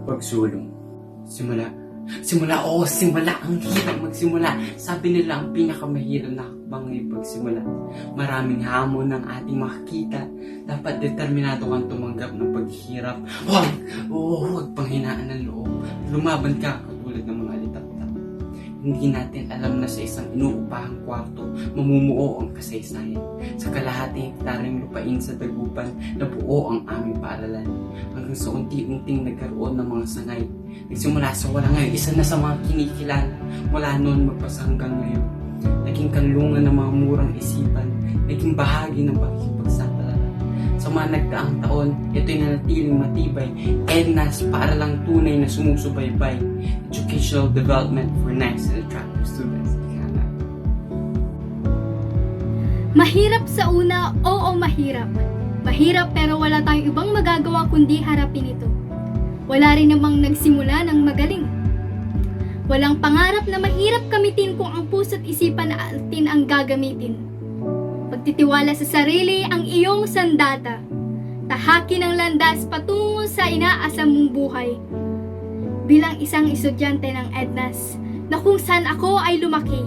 Pagsulong. Simula. Ang hirap magsimula. Sabi nila ang pinakamahirap na hakbang ay pagsimula. Maraming hamon ng ating makikita. Dapat determinado kang tumanggap ng paghihirap. Huwag panghinaan ng loob. Lumaban ka katulad ng mga litap-tap. Hindi natin alam na sa isang inuupahang kwarto, mamumuo ang kasaysayan. Sa kalahating hektaryang lupain sa dagupan, nabuo ang aming paaralan. Hanggang sa unti-unting nagkaroon ng mga sangay. Nagsimula sa wala ngayon, isa na sa mga kinikilala. Mula noon magpasa hanggang ngayon. Naging kanlungan ng mga murang isipan. Naging bahagi ng pakikipagsapalaran. Sa mga nagdaang taon, ito'y nanatiling matibay. EDNAS, paaralang tunay na sumusubaybay. Educational development for nice and attractive students. Mahirap sa una, oo mahirap. Mahirap pero wala tayong ibang magagawa kundi harapin ito. Wala rin namang nagsimula ng magaling. Walang pangarap na mahirap kamitin kung ang puso't isipan natin ang gagamitin. Pagtitiwala sa sarili ang iyong sandata. Tahakin ang landas patungo sa inaasam mong buhay. Bilang isang estudyante ng EDNAS, na kung saan ako ay lumaki,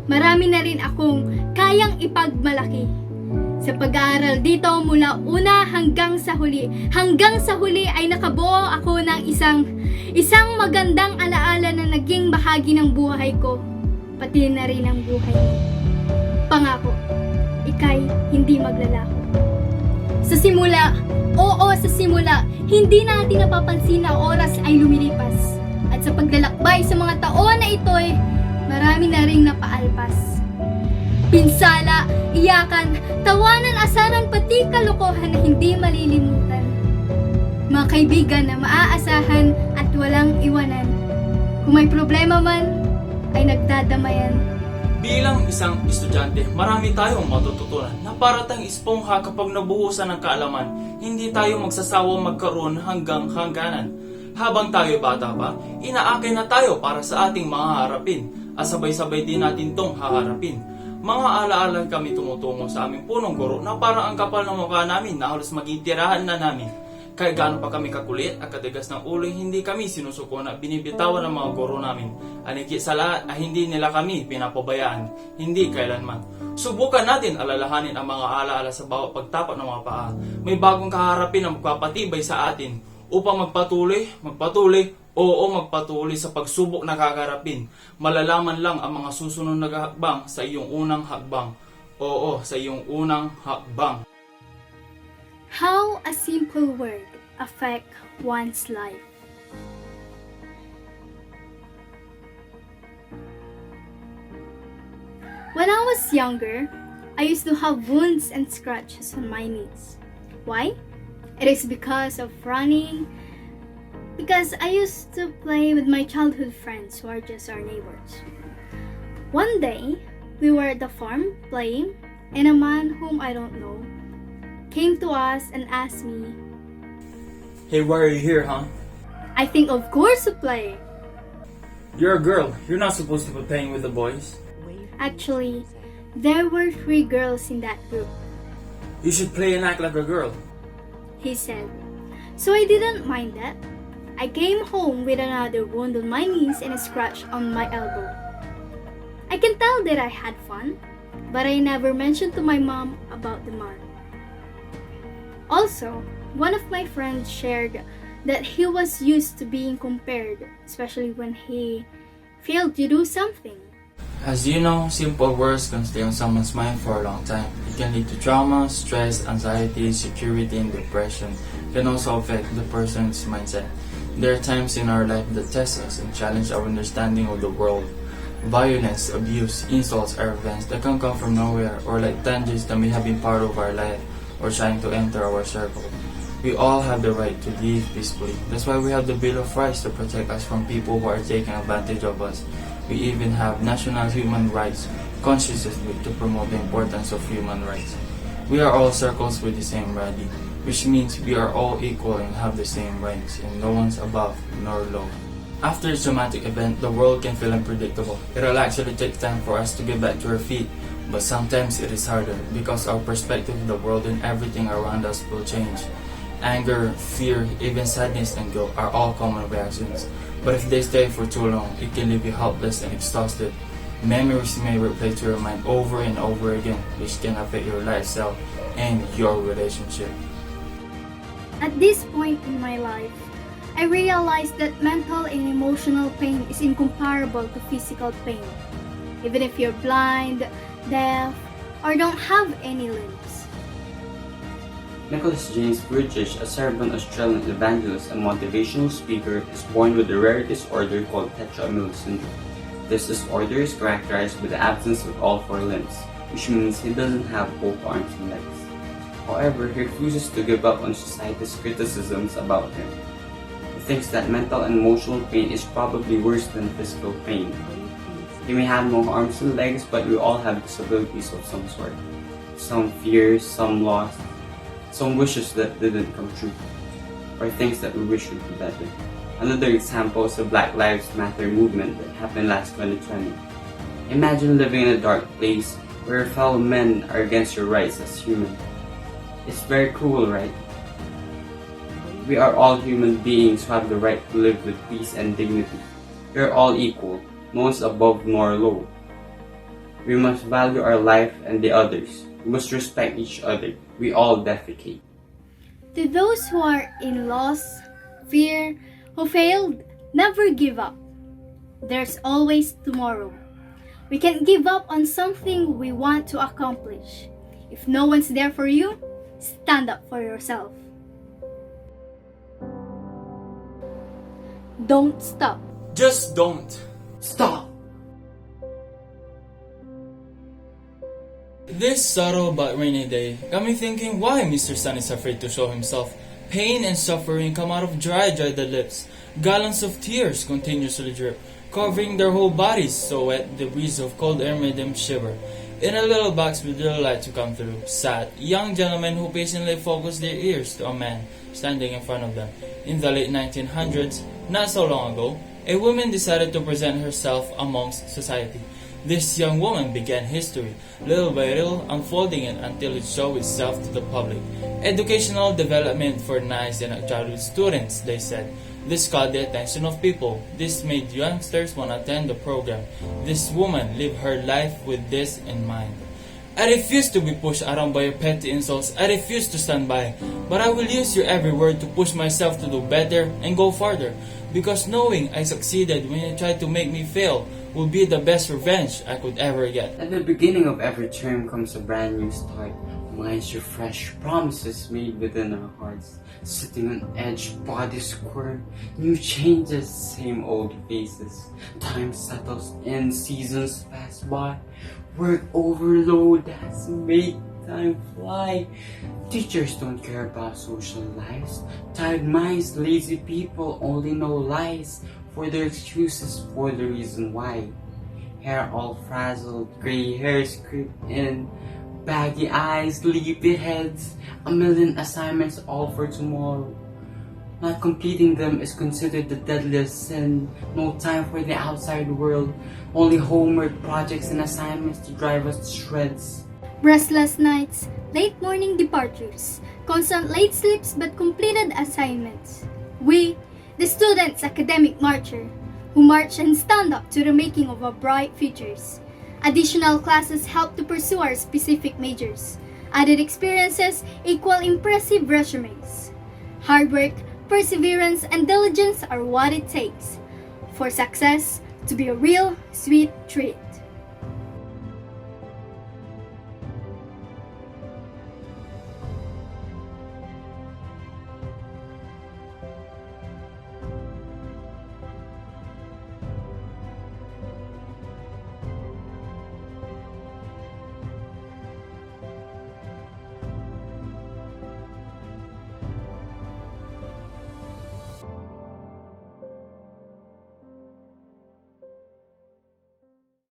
marami na rin akong kayang ipagmalaki. Sa pag-aaral dito mula una hanggang sa huli ay nakabuo ako ng isang magandang alaala na naging bahagi ng buhay ko, pati na rin ang buhay mo. Pangako, ika'y hindi maglalako. Sa simula, hindi natin napapansin na oras ay lumilipas. At sa paglalakbay sa mga taon na ito'y marami na ring napaalpas. Pinsala, iyakan, tawanan, asaran, pati kalokohan na hindi malilimutan. Mga kaibigan na maaasahan at walang iwanan. Kung may problema man, ay nagdadamayan. Bilang isang estudyante, marami tayong matututunan na paratang espongha kapag nabuhusan ng kaalaman, hindi tayo magsasawang magkaroon hanggang hangganan. Habang tayo bata pa, inaakin na tayo para sa ating mga harapin at sabay-sabay din natin tong haharapin. Mga alaala kami tumutungo sa aming punong guro na parang ang kapal ng mukha namin na halos maging tirahan na namin. Kahit gaano pa kami kakulit at katigas ng ulo, hindi kami sinusuko na binibitawan ng mga guro namin. Anigit sa lahat ay hindi nila kami pinapabayaan, hindi kailanman. Subukan natin alalahanin ang mga alaala sa bawat pagtapak ng mga paa. May bagong kaharapin na magpapatibay sa atin upang magpatuloy sa pagsubok na kakarapin. Malalaman lang ang mga susunod na hakbang sa iyong unang hakbang. Oo, sa iyong unang hakbang. How a simple word affect one's life. When I was younger, I used to have wounds and scratches on my knees. Why? It is because of running. Because I used to play with my childhood friends who are just our neighbors. One day, we were at the farm playing, and a man whom I don't know came to us and asked me, Hey, why are you here, huh? I think of course to play. You're a girl. You're not supposed to be playing with the boys. Actually, there were 3 girls in that group, You should play and act like a girl. he said. So I didn't mind that. I came home with another wound on my knees and a scratch on my elbow. I can tell that I had fun, but I never mentioned to my mom about the mark. Also, one of my friends shared that he was used to being compared, especially when he failed to do something. As you know, simple words can stay on someone's mind for a long time. It can lead to trauma, stress, anxiety, insecurity, and depression. It can also affect the person's mindset. There are times in our life that test us and challenge our understanding of the world. Violence, abuse, insults are events that can come from nowhere or like tangents that may have been part of our life or trying to enter our circle. We all have the right to live peacefully. That's why we have the Bill of Rights to protect us from people who are taking advantage of us. We even have national human rights consciousness to promote the importance of human rights. We are all circles with the same body, which means we are all equal and have the same rights, and no one's above nor low. After a traumatic event, the world can feel unpredictable. It will actually take time for us to get back to our feet, but sometimes it is harder because our perspective of the world and everything around us will change. Anger, fear, even sadness and guilt are all common reactions. But if they stay for too long, it can leave you helpless and exhausted. Memories may replay to your mind over and over again, which can affect your lifestyle and your relationship. At this point in my life, I realized that mental and emotional pain is incomparable to physical pain. Even if you're blind, deaf, or don't have any limbs. Nicholas James Burgess, a Serbian Australian evangelist and motivational speaker, is born with a rare disorder called tetraamelia syndrome. This disorder is characterized by the absence of all four limbs, which means he doesn't have both arms and legs. However, he refuses to give up on society's criticisms about him. He thinks that mental and emotional pain is probably worse than physical pain. He may have no arms and legs, but we all have disabilities of some sort. Some fears, some loss, some wishes that didn't come true, or things that we wish would be better. Another example is the Black Lives Matter movement that happened last 2020. Imagine living in a dark place where your fellow men are against your rights as human. It's very cruel, right? We are all human beings who have the right to live with peace and dignity. We are all equal, no one's above nor low. We must value our life and the others. We must respect each other. We all defecate. To those who are in loss, fear, who failed, never give up. There's always tomorrow. We can't give up on something we want to accomplish. If no one's there for you, stand up for yourself. Don't stop. Just don't. Stop! This subtle but rainy day got me thinking why Mr. Sun is afraid to show himself. Pain and suffering come out of dry dead lips. Gallons of tears continuously drip, covering their whole bodies so wet the breeze of cold air made them shiver. In a little box with little light to come through sat young gentlemen who patiently focused their ears to a man standing in front of them. In the late 1900s, not so long ago, a woman decided to present herself amongst society. This young woman began history, little by little unfolding it until it showed itself to the public. Educational development for nice and childhood students, they said. This caught the attention of people. This made youngsters want to attend the program. This woman lived her life with this in mind. I refuse to be pushed around by your petty insults. I refuse to stand by. But I will use your every word to push myself to do better and go farther. Because knowing I succeeded when you tried to make me fail will be the best revenge I could ever get. At the beginning of every term comes a brand new start. Minds refresh, promises made within our hearts. Sitting on edge, bodies squirm. New changes, same old faces. Time settles in, seasons pass by. Work overload has made time fly. Teachers don't care about social lives. Tired minds, lazy people only know lies. For their excuses, for the reason why. Hair all frazzled, gray hairs creep in. Baggy eyes, sleepy heads. A million assignments all for tomorrow. Not completing them is considered the deadliest sin. No time for the outside world. Only homework, projects, and assignments to drive us to shreds. Restless nights, late morning departures, constant late sleeps but completed assignments. We, the students' academic marcher, who march and stand up to the making of our bright futures. Additional classes help to pursue our specific majors. Added experiences equal impressive resumes. Hard work, perseverance, and diligence are what it takes for success to be a real sweet treat.